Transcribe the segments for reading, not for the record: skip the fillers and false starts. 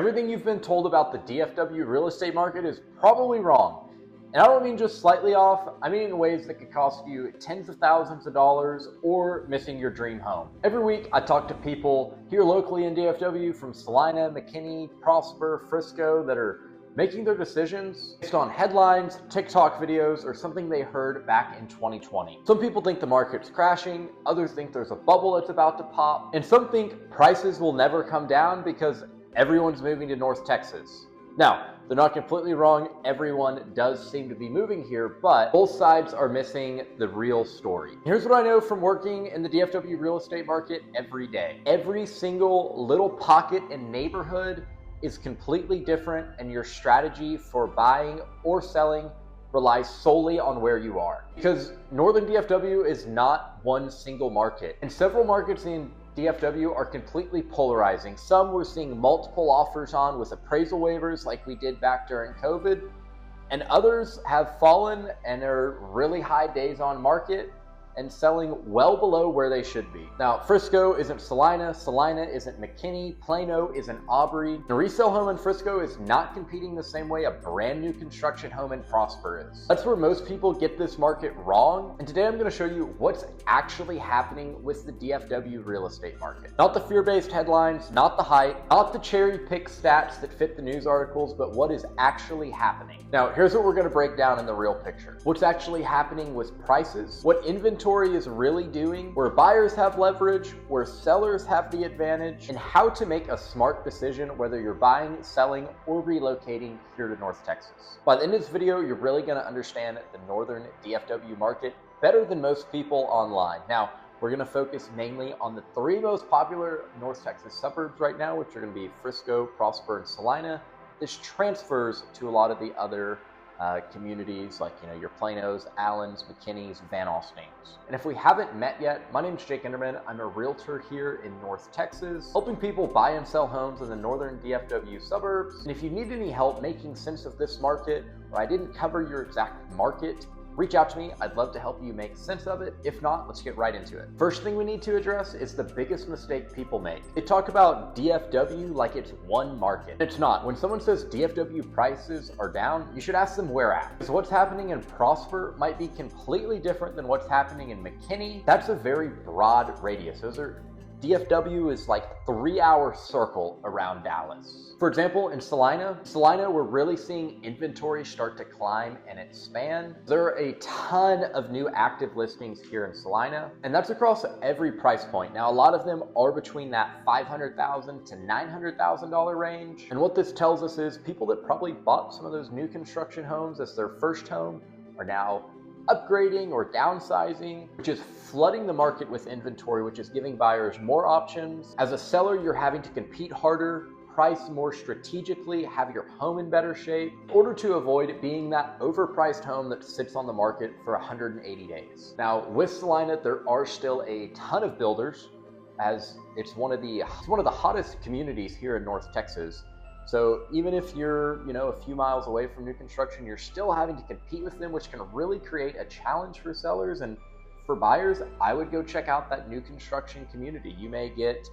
Everything you've been told about the DFW real estate market is probably wrong. And I don't mean just slightly off, I mean in ways that could cost you tens of thousands of dollars or missing your dream home. Every week I talk to people here locally in DFW from Celina, McKinney, Prosper, Frisco that are making their decisions based on headlines, TikTok videos, or something they heard back in 2020. Some people think the market's crashing, others think there's a bubble that's about to pop, and some think prices will never come down because everyone's moving to North Texas. Now, they're not completely wrong. Everyone does seem to be moving here, but both sides are missing the real story. Here's what I know from working in the DFW real estate market every day. Every single little pocket and neighborhood is completely different, and your strategy for buying or selling relies solely on where you are. Because Northern DFW is not one single market, and several markets in DFW are completely polarizing. Some we're seeing multiple offers on with appraisal waivers like we did back during COVID, and others have fallen and are really high days on market and selling well below where they should be. Now, Frisco isn't Celina, Celina isn't McKinney, Plano isn't Aubrey. A resale home in Frisco is not competing the same way a brand new construction home in Prosper is. That's where most people get this market wrong, and today I'm going to show you what's actually happening with the DFW real estate market. Not the fear-based headlines, not the hype, not the cherry-pick stats that fit the news articles, but what is actually happening. Now, here's what we're going to break down in the real picture. What's actually happening with prices, what inventory is really doing, where buyers have leverage, where sellers have the advantage, and how to make a smart decision whether you're buying, selling, or relocating here to North Texas. By the end of this video, you're really going to understand the Northern DFW market better than most people online. Now, we're going to focus mainly on the three most popular North Texas suburbs right now, which are going to be Frisco, Prosper, and Celina. This transfers to a lot of the other communities like, your Planos, Allens, McKinneys, Van Austins. And if we haven't met yet, my name is Jake Enderman. I'm a realtor here in North Texas, helping people buy and sell homes in the Northern DFW suburbs. And if you need any help making sense of this market, or I didn't cover your exact market, reach out to me. I'd love to help you make sense of it. If not, let's get right into it. First thing we need to address is the biggest mistake people make. They talk about DFW like it's one market. It's not. When someone says DFW prices are down, you should ask them where at. So what's happening in Prosper might be completely different than what's happening in McKinney. That's a very broad radius. DFW is like a 3-hour circle around Dallas. For example, in Celina, we're really seeing inventory start to climb and expand. There are a ton of new active listings here in Celina, and that's across every price point. Now, a lot of them are between that $500,000 to $900,000 range. And what this tells us is people that probably bought some of those new construction homes as their first home are now upgrading or downsizing, which is flooding the market with inventory, which is giving buyers more options. As a seller, you're having to compete harder, price more strategically, have your home in better shape in order to avoid being that overpriced home that sits on the market for 180 days. Now, with Celina, there are still a ton of builders, as it's one of the hottest communities here in North Texas. So even if you're, a few miles away from new construction, you're still having to compete with them, which can really create a challenge for sellers. And for buyers, I would go check out that new construction community. You may get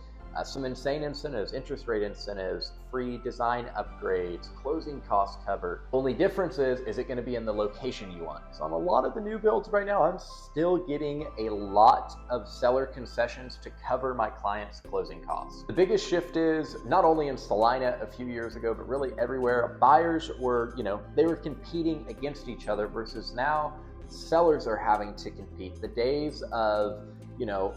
some insane incentives, interest rate incentives, free design upgrades, closing costs covered. Only difference is it going to be in the location you want? So on a lot of the new builds right now, I'm still getting a lot of seller concessions to cover my clients' closing costs. The biggest shift is not only in Celina a few years ago, but really everywhere. Buyers were, they were competing against each other versus now sellers are having to compete. The days of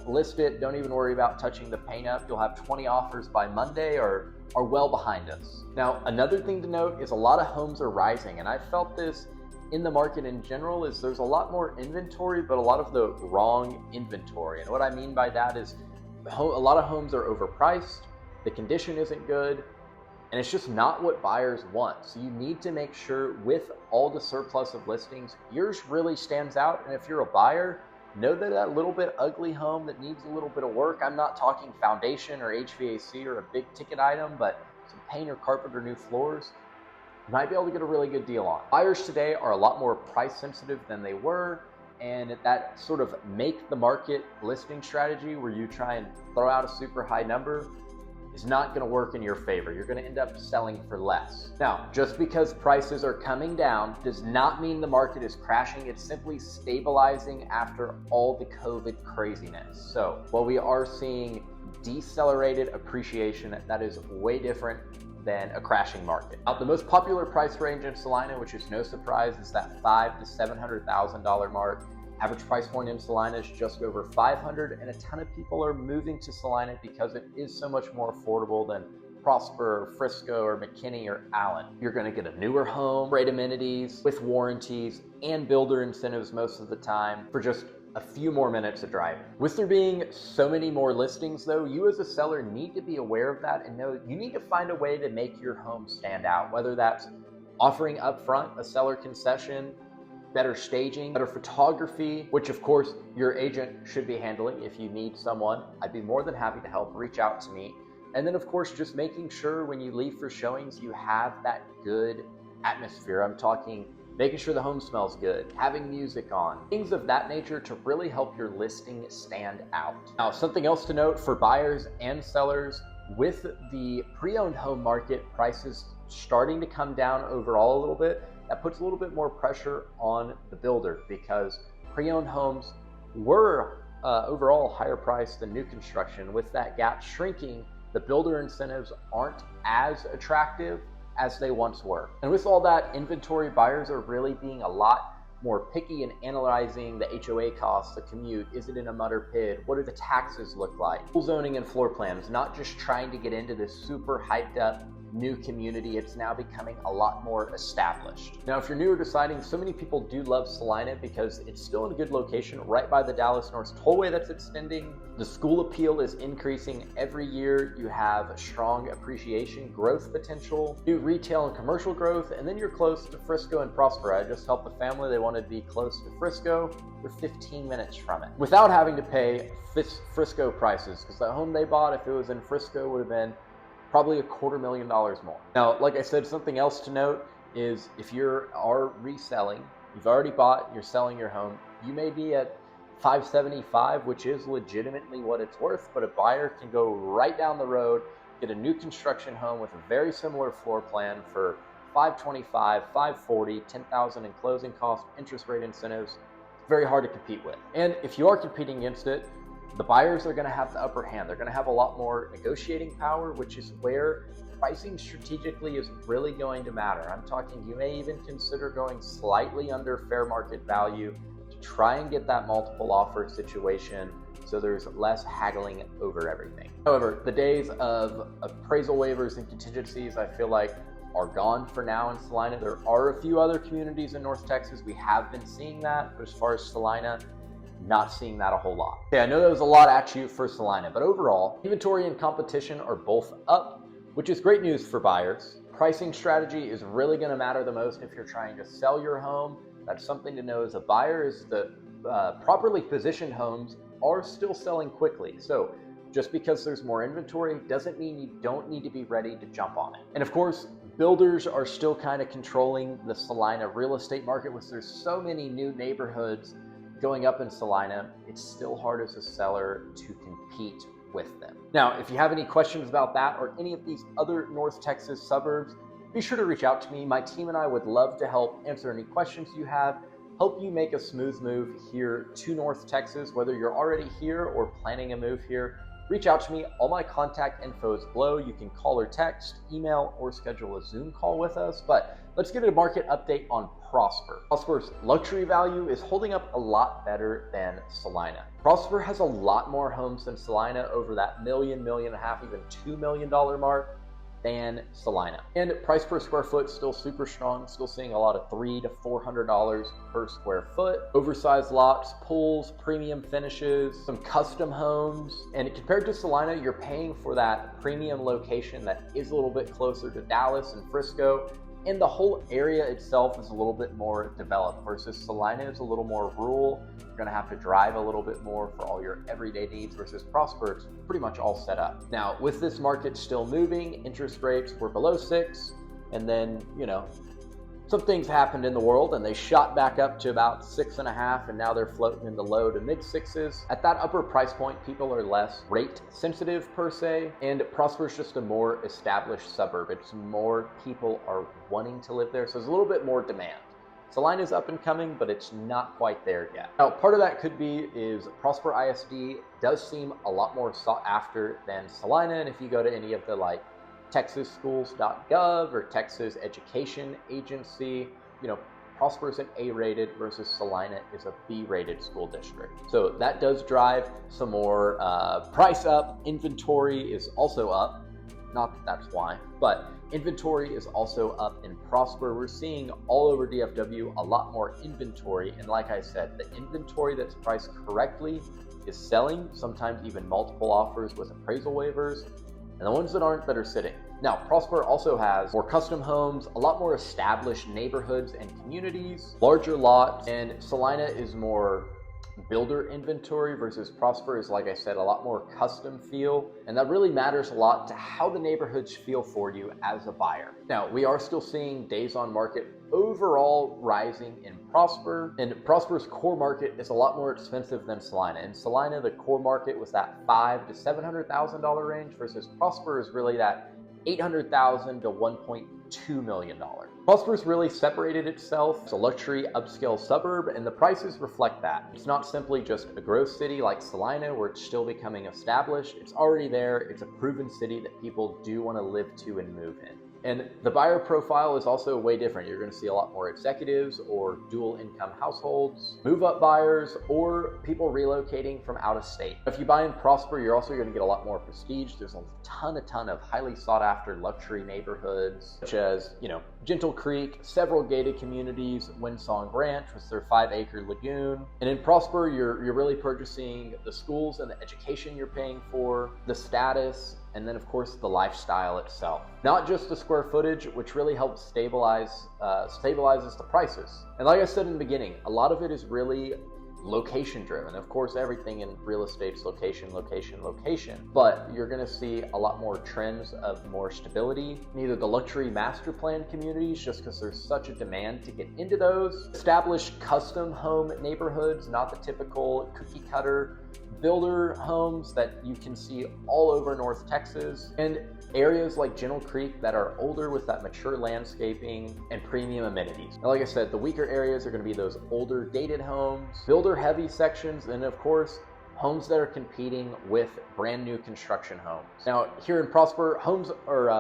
list it, don't even worry about touching the paint up, you'll have 20 offers by Monday are well behind us. Now, another thing to note is a lot of homes are rising, and I felt this in the market in general, is there's a lot more inventory, but a lot of the wrong inventory. And what I mean by that is a lot of homes are overpriced, the condition isn't good, and it's just not what buyers want. So you need to make sure with all the surplus of listings, yours really stands out. And if you're a buyer, know that little bit ugly home that needs a little bit of work, I'm not talking foundation or HVAC or a big ticket item, but some paint or carpet or new floors, you might be able to get a really good deal on. Buyers today are a lot more price sensitive than they were, and that sort of make the market listing strategy where you try and throw out a super high number is not going to work in your favor. You're going to end up selling for less. Now, just because prices are coming down does not mean the market is crashing. It's simply stabilizing after all the COVID craziness. So while we are seeing decelerated appreciation, that is way different than a crashing market. Now, the most popular price range in Celina, which is no surprise, is that $500,000 to $700,000 mark. Average price point in Celina is just over $500,000, and a ton of people are moving to Celina because it is so much more affordable than Prosper, or Frisco, or McKinney, or Allen. You're going to get a newer home, great amenities with warranties and builder incentives most of the time for just a few more minutes of driving. With there being so many more listings though, you as a seller need to be aware of that and know you need to find a way to make your home stand out, whether that's offering upfront a seller concession, better staging, better photography, which of course your agent should be handling. If you need someone, I'd be more than happy to help. Reach out to me. And then of course, just making sure when you leave for showings, you have that good atmosphere. I'm talking making sure the home smells good, having music on, things of that nature to really help your listing stand out. Now, something else to note for buyers and sellers, with the pre-owned home market prices starting to come down overall a little bit, that puts a little bit more pressure on the builder because pre-owned homes were overall higher priced than new construction. With that gap shrinking, the builder incentives aren't as attractive as they once were. And with all that inventory, buyers are really being a lot more picky and analyzing the HOA costs, the commute, is it in a mutter pit, what do the taxes look like, full zoning and floor plans, not just trying to get into this super hyped up new community. It's now becoming a lot more established. Now, if you're new or deciding, so many people do love Celina because it's still in a good location right by the Dallas North Tollway that's extending. The school appeal is increasing every year. You have strong appreciation, growth potential, new retail and commercial growth, and then you're close to Frisco and Prosper. I just helped a family. They wanted to be close to Frisco. We're 15 minutes from it without having to pay Frisco prices, because the home they bought, if it was in Frisco, would have been probably $250,000 more. Now, like I said, something else to note is if you are reselling, you've already bought, you're selling your home, you may be at $575,000, which is legitimately what it's worth, but a buyer can go right down the road, get a new construction home with a very similar floor plan for $525,000, $540,000, $10,000 in closing costs, interest rate incentives. It's very hard to compete with. And if you are competing against it, the buyers are going to have the upper hand. They're going to have a lot more negotiating power, which is where pricing strategically is really going to matter. I'm talking, you may even consider going slightly under fair market value to try and get that multiple offer situation so there's less haggling over everything. However, the days of appraisal waivers and contingencies, I feel like, are gone for now in Celina. There are a few other communities in North Texas. We have been seeing that, but as far as Celina, not seeing that a whole lot. Okay, I know that was a lot at you for Celina, but overall, inventory and competition are both up, which is great news for buyers. Pricing strategy is really going to matter the most if you're trying to sell your home. That's something to know as a buyer, is that properly positioned homes are still selling quickly. So just because there's more inventory doesn't mean you don't need to be ready to jump on it. And of course, builders are still kind of controlling the Celina real estate market, which there's so many new neighborhoods going up in Celina. It's still hard as a seller to compete with them. Now, if you have any questions about that or any of these other North Texas suburbs, be sure to reach out to me. My team and I would love to help answer any questions you have, help you make a smooth move here to North Texas, whether you're already here or planning a move here. Reach out to me. All my contact info is below. You can call or text, email, or schedule a Zoom call with us. But let's get a market update on Prosper. Prosper's luxury value is holding up a lot better than Celina. Prosper has a lot more homes than Celina, over that $1 million, $1.5 million, even $2 million mark, than Celina. And price per square foot still super strong, still seeing a lot of $300 to $400 per square foot. Oversized lots, pools, premium finishes, some custom homes. And compared to Celina, you're paying for that premium location that is a little bit closer to Dallas and Frisco. And the whole area itself is a little bit more developed, versus Celina is a little more rural. You're gonna have to drive a little bit more for all your everyday needs, versus Prosper, it's pretty much all set up. Now, with this market still moving, interest rates were below 6, and then, some things happened in the world and they shot back up to about 6.5, and now they're floating in the low to mid sixes. At that upper price point, people are less rate sensitive per se, and Prosper is just a more established suburb. It's more people are wanting to live there, so there's a little bit more demand. Celina's up and coming, but it's not quite there yet. Now, part of that could be is Prosper ISD does seem a lot more sought after than Celina, and if you go to any of the like texasschools.gov or Texas Education Agency, Prosper is an A-rated versus Celina is a B-rated school district. So that does drive some more price up. Inventory is also up. Not that that's why, but inventory is also up in Prosper. We're seeing all over DFW a lot more inventory. And like I said, the inventory that's priced correctly is selling, sometimes even multiple offers with appraisal waivers, and the ones that aren't that are sitting. Now, Prosper also has more custom homes, a lot more established neighborhoods and communities, larger lots, and Celina is more builder inventory versus Prosper is, like I said, a lot more custom feel, and that really matters a lot to how the neighborhoods feel for you as a buyer. Now, we are still seeing days on market overall rising in Prosper, and Prosper's core market is a lot more expensive than Celina. In Celina, the core market was that $500,000 to $700,000 range versus Prosper is really that $800,000 to $1.2 million. Prosper's really separated itself as a luxury upscale suburb, and the prices reflect that. It's not simply just a growth city like Celina where it's still becoming established. It's already there. It's a proven city that people do want to live to and move in. And the buyer profile is also way different. You're going to see a lot more executives or dual income households, move-up buyers, or people relocating from out of state. If you buy in Prosper, you're also going to get a lot more prestige. There's a ton of highly sought-after luxury neighborhoods, such as, Gentle Creek, several gated communities, Windsong Ranch with their 5-acre lagoon. And in Prosper, you're really purchasing the schools and the education you're paying for, the status, and then of course the lifestyle itself. Not just the square footage, which really helps stabilizes the prices. And like I said in the beginning, a lot of it is really location driven. Of course, everything in real estate's location, but you're gonna see a lot more trends of more stability. Neither the luxury master plan communities, just because there's such a demand to get into those, established custom home neighborhoods, not the typical cookie cutter builder homes that you can see all over North Texas, and areas like Gentle Creek that are older with that mature landscaping and premium amenities. Now, like I said, the weaker areas are going to be those older dated homes, builder heavy sections, and of course, homes that are competing with brand new construction homes. Now, here in Prosper,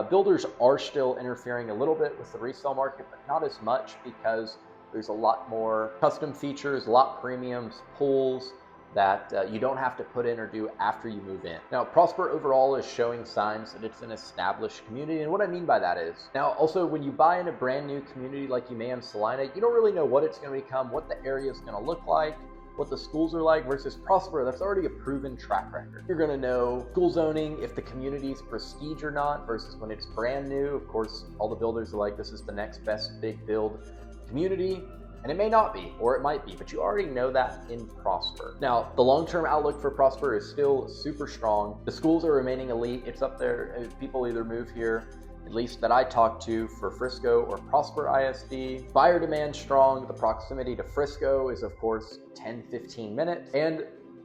builders are still interfering a little bit with the resale market, but not as much because there's a lot more custom features, lot premiums, pools, that you don't have to put in or do after you move in. Now, Prosper overall is showing signs that it's an established community, and what I mean by that is, now also when you buy in a brand new community like you may in Celina, you don't really know what it's going to become, what the area is going to look like, what the schools are like, versus Prosper, that's already a proven track record. You're going to know school zoning, if the community's prestige or not, versus when it's brand new. Of course, all the builders are like, this is the next best big build community. And it may not be, or it might be, but you already know that in Prosper. Now, the long-term outlook for Prosper is still super strong. The schools are remaining elite. It's up there. People either move here, at least that I talked to, for Frisco or Prosper ISD. Buyer demand strong. The proximity to Frisco is, of course, 10-15 minutes. And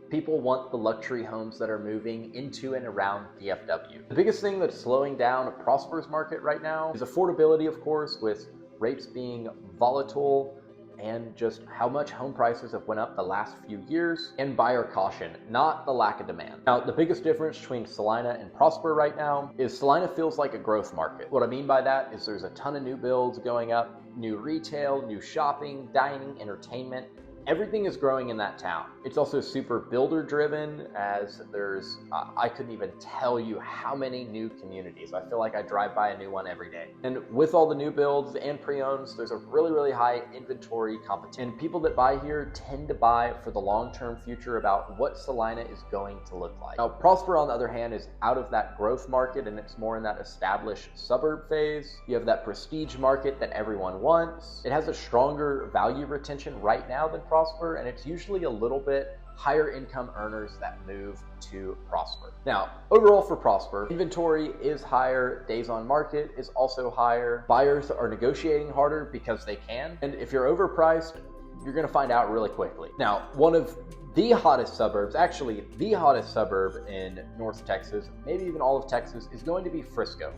people want the luxury homes that are moving into and around DFW. The biggest thing that's slowing down Prosper's market right now is affordability, of course, with rates being volatile, and just how much home prices have went up the last few years, and buyer caution, not the lack of demand. Now, the biggest difference between Celina and Prosper right now is Celina feels like a growth market. What I mean by that is there's a ton of new builds going up, new retail, new shopping, dining, entertainment. Everything is growing in that town. It's also super builder driven, as there's, I couldn't even tell you how many new communities. I feel like I drive by a new one every day. And with all the new builds and pre-owns, there's a really high inventory competition. And people that buy here tend to buy for the long-term future about what Celina is going to look like. Now, Prosper, on the other hand, is out of that growth market, and it's more in that established suburb phase. You have that prestige market that everyone wants. It has a stronger value retention right now than Prosper, and it's usually a little bit higher income earners that move to Prosper. Now, overall for Prosper, inventory is higher, days on market is also higher, buyers are negotiating harder because they can, and if you're overpriced, you're gonna find out really quickly. Now, one of the hottest suburbs, actually the hottest suburb in North Texas, maybe even all of Texas, is going to be Frisco.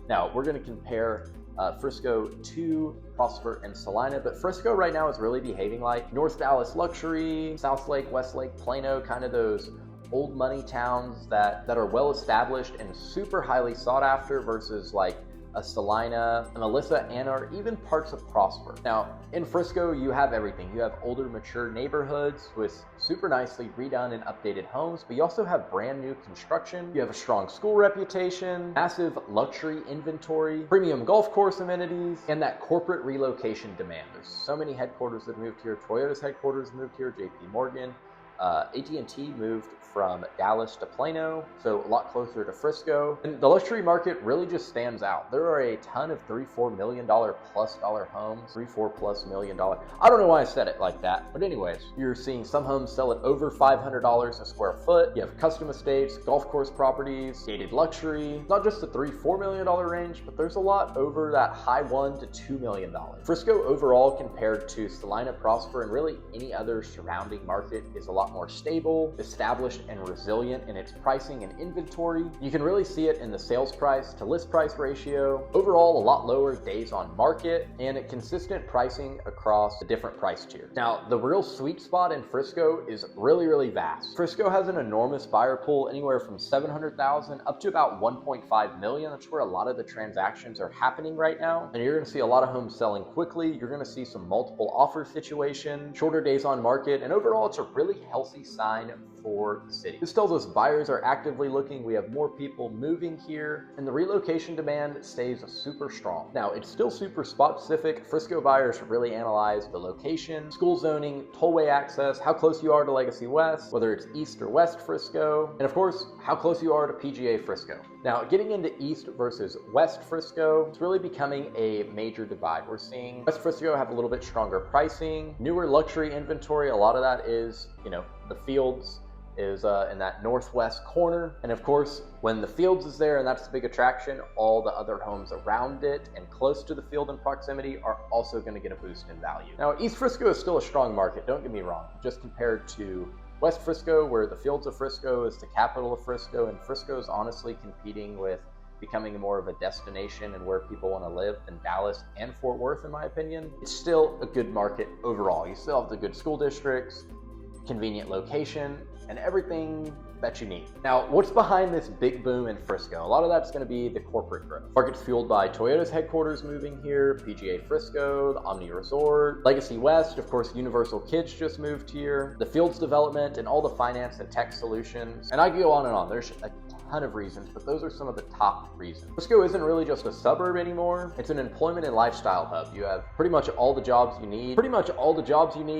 Now, we're gonna compare Frisco to Prosper and Celina, but Frisco right now is really behaving like North Dallas luxury, South Lake, West Lake, Plano, kind of those old money towns that are well established and super highly sought after versus like a Celina, an Alyssa, and or even parts of Prosper. Now, in Frisco, you have everything. You have older, mature neighborhoods with super nicely redone and updated homes, but you also have brand new construction. You have a strong school reputation, massive luxury inventory, premium golf course amenities, and that corporate relocation demand. There's so many headquarters that moved here. Toyota's headquarters moved here, JP Morgan. AT&T moved from Dallas to Plano, so a lot closer to Frisco. And the luxury market really just stands out. There are a ton of $3-4 million plus homes, $3-4+ million. I don't know why I said it like that, but anyways, you're seeing some homes sell at over $500 a square foot. You have custom estates, golf course properties, gated luxury, not just the $3-4 million range, but there's a lot over that high $1 to $2 million. Frisco overall compared to Celina, Prosper, and really any other surrounding market is a lot more stable, established, and resilient in its pricing and inventory. You can really see it in the sales price to list price ratio. Overall, a lot lower days on market and a consistent pricing across the different price tiers. Now, the real sweet spot in Frisco is really vast. Frisco has an enormous buyer pool, anywhere from 700,000 up to about 1.5 million. That's where a lot of the transactions are happening right now. And you're gonna see a lot of homes selling quickly. You're gonna see some multiple offer situations, shorter days on market, and overall, it's a really healthy sign for the city. This tells us buyers are actively looking, we have more people moving here, and the relocation demand stays super strong. Now, it's still super spot specific. Frisco buyers really analyze the location, school zoning, tollway access, how close you are to Legacy West, whether it's East or West Frisco, and of course, how close you are to PGA Frisco. Now, getting into East versus West Frisco, it's really becoming a major divide. We're seeing West Frisco have a little bit stronger pricing, newer luxury inventory. A lot of that is, the Fields is in that northwest corner. And of course, when the Fields is there and that's the big attraction, all the other homes around it and close to the field in proximity are also going to get a boost in value. Now, East Frisco is still a strong market, don't get me wrong, just compared to West Frisco, where the Fields of Frisco is the capital of Frisco, and Frisco is honestly competing with becoming more of a destination and where people want to live than Dallas and Fort Worth, in my opinion. It's still a good market overall. You still have the good school districts, convenient location, and everything that you need. Now, what's behind this big boom in Frisco? A lot of that's going to be the corporate growth. Market's fueled by Toyota's headquarters moving here, PGA Frisco, the Omni Resort, Legacy West, of course, Universal Kids just moved here, the Fields development, and all the finance and tech solutions. And I could go on and on. There's a ton of reasons, but those are some of the top reasons. Frisco isn't really just a suburb anymore. It's an employment and lifestyle hub. You have pretty much all the jobs you need.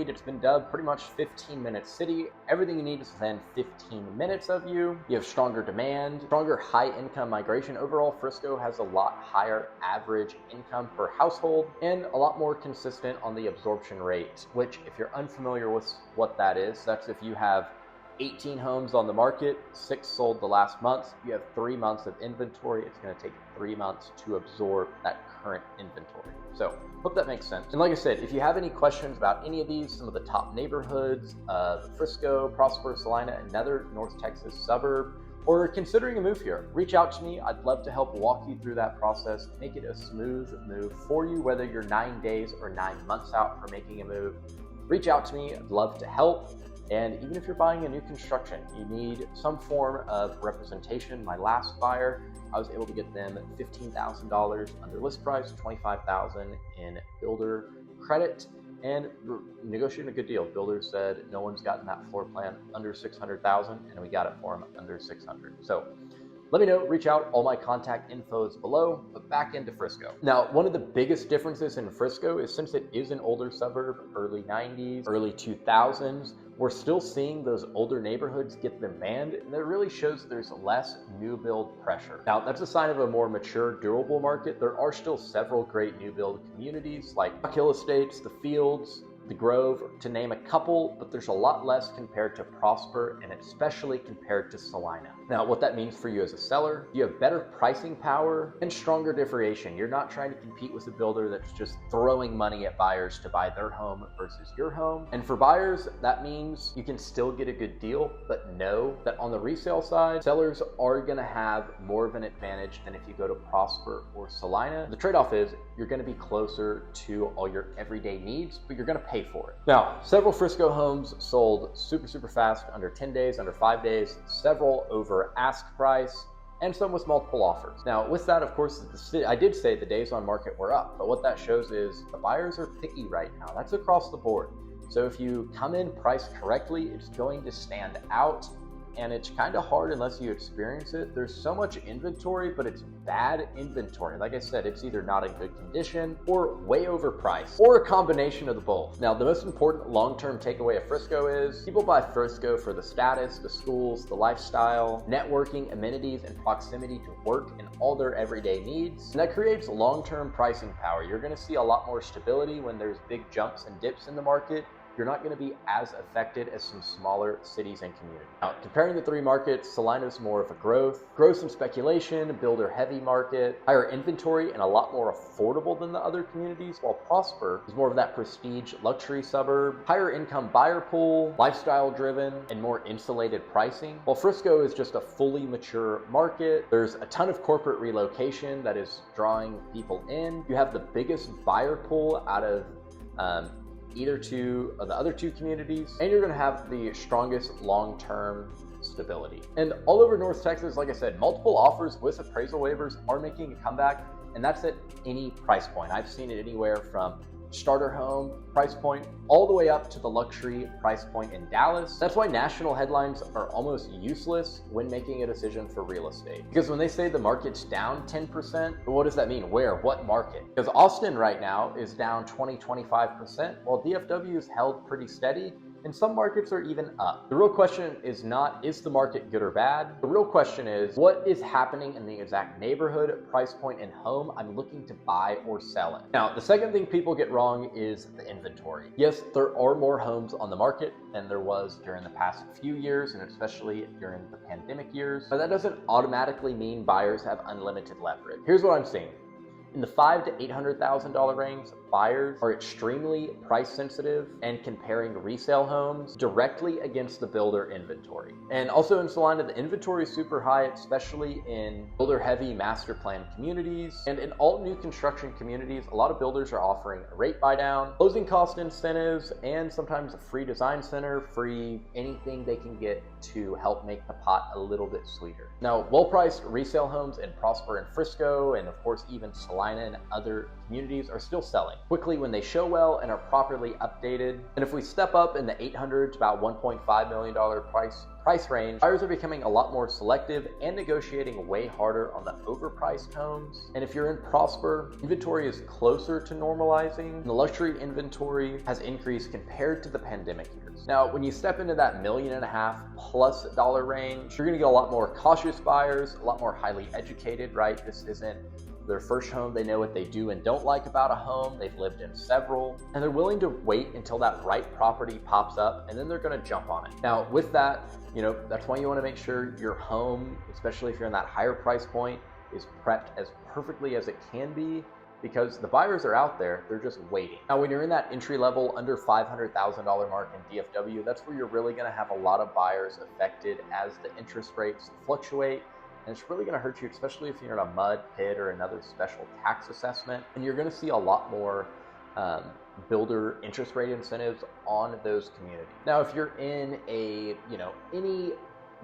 It's been dubbed pretty much 15-minute city. Everything you need is within 15 minutes of you. You have stronger demand, stronger high income migration. Overall, Frisco has a lot higher average income per household and a lot more consistent on the absorption rate, which if you're unfamiliar with what that is, that's if you have 18 homes on the market, 6 sold the last month. You have 3 months of inventory. It's going to take 3 months to absorb that current inventory. So hope that makes sense. And like I said, if you have any questions about any of these, some of the top neighborhoods, Frisco, Prosper, Celina, another North Texas suburb, or considering a move here, reach out to me. I'd love to help walk you through that process, make it a smooth move for you, whether you're 9 days or 9 months out from making a move. Reach out to me. I'd love to help. And even if you're buying a new construction, you need some form of representation. My last buyer, I was able to get them $15,000 under list price, $25,000 in builder credit, and negotiating a good deal. Builder said no one's gotten that floor plan under $600,000, and we got it for them under $600,000. So let me know, reach out. All my contact info is below, but back into Frisco. Now, one of the biggest differences in Frisco is since it is an older suburb, early 90s, early 2000s, we're still seeing those older neighborhoods get demand, and that really shows there's less new build pressure. Now, that's a sign of a more mature, durable market. There are still several great new build communities like Rock Hill Estates, the Fields, The Grove, to name a couple, but there's a lot less compared to Prosper and especially compared to Celina. Now, what that means for you as a seller, you have better pricing power and stronger differentiation. You're not trying to compete with a builder that's just throwing money at buyers to buy their home versus your home. And for buyers, that means you can still get a good deal, but know that on the resale side, sellers are going to have more of an advantage than if you go to Prosper or Celina. The trade-off is you're going to be closer to all your everyday needs, but you're going to pay for it. Now, several Frisco homes sold super fast, under 10 days, under 5 days, several over ask price, and some with multiple offers. Now, with that, of course, I did say the days on market were up, but what that shows is the buyers are picky right now. That's across the board. So if you come in priced correctly, it's going to stand out. And it's kind of hard unless you experience it. There's so much inventory, but it's bad inventory. Like I said, it's either not in good condition or way overpriced, or a combination of the both. Now, the most important long-term takeaway of Frisco is people buy Frisco for the status, the schools, the lifestyle, networking, amenities, and proximity to work and all their everyday needs. And that creates long-term pricing power. You're gonna see a lot more stability when there's big jumps and dips in the market. You're not going to be as affected as some smaller cities and communities. Now, comparing the three markets, Celina's more of a growth and speculation, builder-heavy market, higher inventory, and a lot more affordable than the other communities, while Prosper is more of that prestige luxury suburb, higher income buyer pool, lifestyle-driven, and more insulated pricing, while Frisco is just a fully mature market. There's a ton of corporate relocation that is drawing people in. You have the biggest buyer pool out of either two of the other two communities, and you're going to have the strongest long-term stability. And all over North Texas, like I said, multiple offers with appraisal waivers are making a comeback, and that's at any price point. I've seen it anywhere from starter home price point all the way up to the luxury price point in Dallas. That's why national headlines are almost useless when making a decision for real estate. Because when they say the market's down 10%, what does that mean? Where? What market? Because Austin right now is down 20-25%, while DFW is held pretty steady, and some markets are even up. The real question is not, is the market good or bad? The real question is, what is happening in the exact neighborhood, price point, and home I'm looking to buy or sell in? Now, the second thing people get wrong is the inventory. Yes, there are more homes on the market than there was during the past few years, and especially during the pandemic years, but that doesn't automatically mean buyers have unlimited leverage. Here's what I'm seeing. In the $500,000 to $800,000 range, buyers are extremely price sensitive and comparing resale homes directly against the builder inventory. And also in Celina, the inventory is super high, especially in builder heavy master plan communities. And in all new construction communities, a lot of builders are offering a rate buy down, closing cost incentives, and sometimes a free design center, free anything they can get to help make the pot a little bit sweeter. Now, well-priced resale homes in Prosper and Frisco, and of course even Celina and other communities, are still selling quickly when they show well and are properly updated. And if we step up in the $800,000 to about $1.5 million price range, buyers are becoming a lot more selective and negotiating way harder on the overpriced homes. And if you're in Prosper, inventory is closer to normalizing. The luxury inventory has increased compared to the pandemic years. Now, when you step into that $1.5 million+ range, you're gonna get a lot more cautious buyers, a lot more highly educated, right? This isn't their first home. They know what they do and don't like about a home. They've lived in several, and they're willing to wait until that right property pops up, and then they're going to jump on it. Now, with that, that's why you want to make sure your home, especially if you're in that higher price point, is prepped as perfectly as it can be, because the buyers are out there, they're just waiting. Now, when you're in that entry level under $500,000 mark in DFW, that's where you're really going to have a lot of buyers affected as the interest rates fluctuate. And it's really going to hurt you, especially if you're in a mud pit or another special tax assessment. And you're going to see a lot more builder interest rate incentives on those communities. Now, if you're in a, any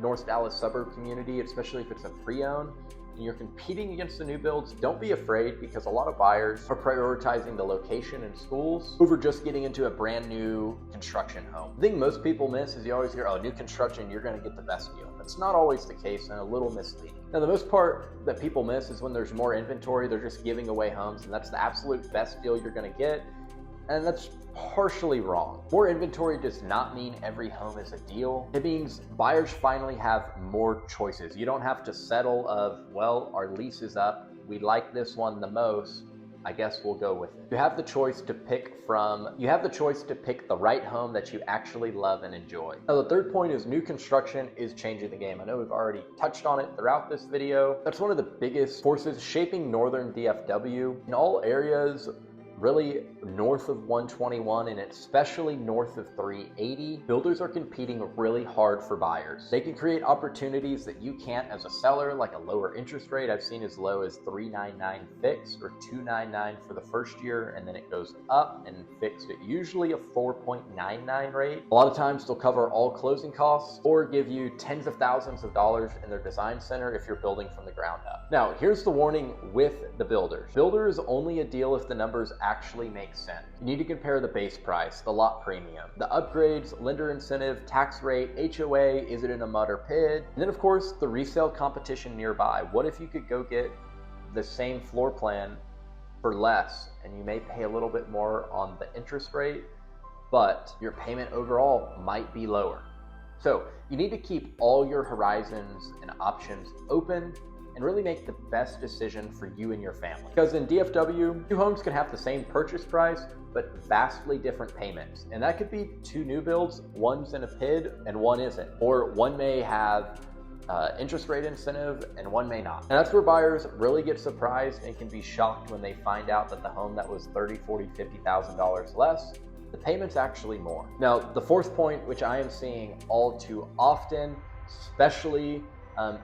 North Dallas suburb community, especially if it's a pre-owned, and you're competing against the new builds, don't be afraid, because a lot of buyers are prioritizing the location and schools over just getting into a brand new construction home. The thing most people miss is you always hear, oh, new construction, you're going to get the best deal. That's not always the case, and a little misleading. Now, the most part that people miss is when there's more inventory, they're just giving away homes, and that's the absolute best deal you're going to get. And that's partially wrong. More inventory does not mean every home is a deal. It means buyers finally have more choices. You don't have to settle of, well, our lease is up, we like this one the most, I guess we'll go with it. You have the choice to pick the right home that you actually love and enjoy. Now, the third point is new construction is changing the game. I know we've already touched on it throughout this video. That's one of the biggest forces shaping northern DFW. In all areas, really north of 121 and especially north of 380, builders are competing really hard for buyers. They can create opportunities that you can't as a seller, like a lower interest rate. I've seen as low as 399 fixed or 299 for the first year, and then it goes up and fixed at usually a 4.99 rate. A lot of times they'll cover all closing costs or give you tens of thousands of dollars in their design center if you're building from the ground up. Now, here's the warning with the builders. Builder is only a deal if the numbers actually make sense. You need to compare the base price, the lot premium, the upgrades, lender incentive, tax rate, HOA, is it in a mud or pit, and then of course the resale competition nearby. What if you could go get the same floor plan for less and you may pay a little bit more on the interest rate, but your payment overall might be lower. So you need to keep all your horizons and options open and really make the best decision for you and your family. Because in DFW, two homes can have the same purchase price, but vastly different payments. And that could be two new builds, one's in a PID and one isn't. Or one may have interest rate incentive and one may not. And that's where buyers really get surprised and can be shocked when they find out that the home that was $30,000, $40,000, $50,000 less, the payment's actually more. Now, the fourth point, which I am seeing all too often, especially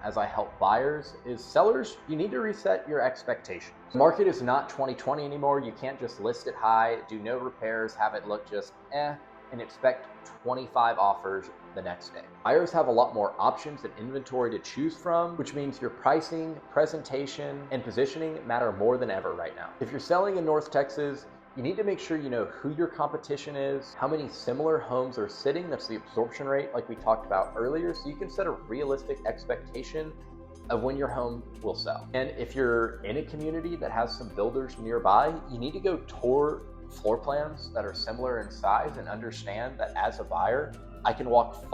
as I help buyers, is sellers, you need to reset your expectations. The market is not 2020 anymore. You can't just list it high, do no repairs, have it look just and expect 25 offers the next day. Buyers have a lot more options and inventory to choose from, which means your pricing, presentation, and positioning matter more than ever right now. If you're selling in North Texas, you need to make sure you know who your competition is, how many similar homes are sitting, that's the absorption rate like we talked about earlier, so you can set a realistic expectation of when your home will sell. And if you're in a community that has some builders nearby, you need to go tour floor plans that are similar in size and understand that as a buyer, I can walk a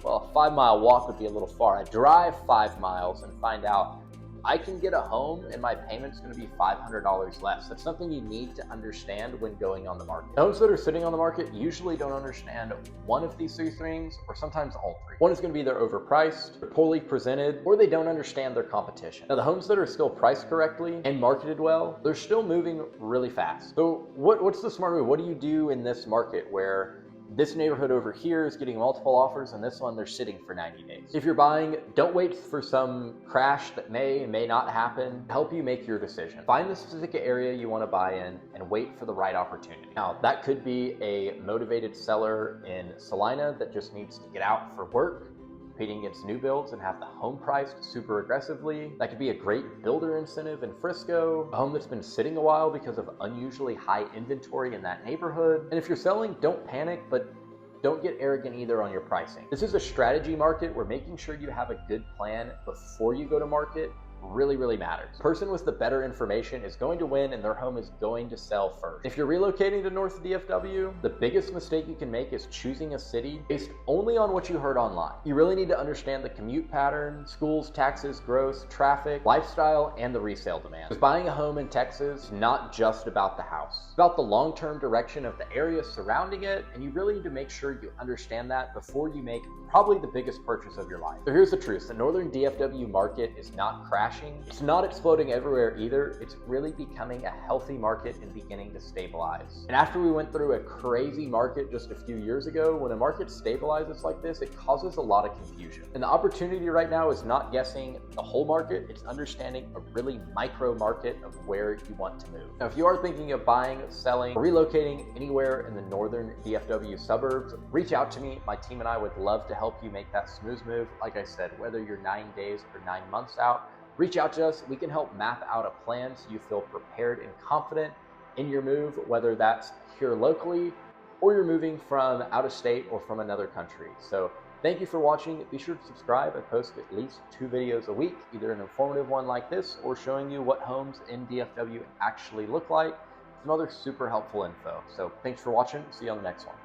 5-mile walk would be a little far. I drive 5 miles and find out I can get a home and my payment's going to be $500 less. That's something you need to understand when going on the market. Homes that are sitting on the market usually don't understand one of these three things, or sometimes all three. One is going to be they're overpriced, they're poorly presented, or they don't understand their competition. Now, the homes that are still priced correctly and marketed well, they're still moving really fast. So what's the smart move? What do you do in this market where this neighborhood over here is getting multiple offers and this one they're sitting for 90 days. If you're buying, don't wait for some crash that may not happen. Help you make your decision. Find the specific area you want to buy in and wait for the right opportunity. Now, that could be a motivated seller in Celina that just needs to get out for work, competing against new builds and have the home priced super aggressively. That could be a great builder incentive in Frisco, a home that's been sitting a while because of unusually high inventory in that neighborhood. And if you're selling, don't panic, but don't get arrogant either on your pricing. This is a strategy market where making sure you have a good plan before you go to market really matters. The person with the better information is going to win and their home is going to sell first. If you're relocating to North DFW, the biggest mistake you can make is choosing a city based only on what you heard online. You really need to understand the commute pattern, schools, taxes, growth, traffic, lifestyle, and the resale demand. Because buying a home in Texas is not just about the house. It's about the long-term direction of the area surrounding it, and you really need to make sure you understand that before you make probably the biggest purchase of your life. So here's the truth. The northern DFW market is not crashing. It's not exploding everywhere either. It's really becoming a healthy market and beginning to stabilize. And after we went through a crazy market just a few years ago, when a market stabilizes like this, it causes a lot of confusion. And the opportunity right now is not guessing the whole market, it's understanding a really micro market of where you want to move. Now, if you are thinking of buying, selling, or relocating anywhere in the northern DFW suburbs, reach out to me. My team and I would love to help you make that smooth move. Like I said, whether you're 9 days or 9 months out, reach out to us. We can help map out a plan so you feel prepared and confident in your move, whether that's here locally or you're moving from out of state or from another country. So thank you for watching. Be sure to subscribe. I post at least 2 videos a week, either an informative one like this or showing you what homes in DFW actually look like. Some other super helpful info. So thanks for watching. See you on the next one.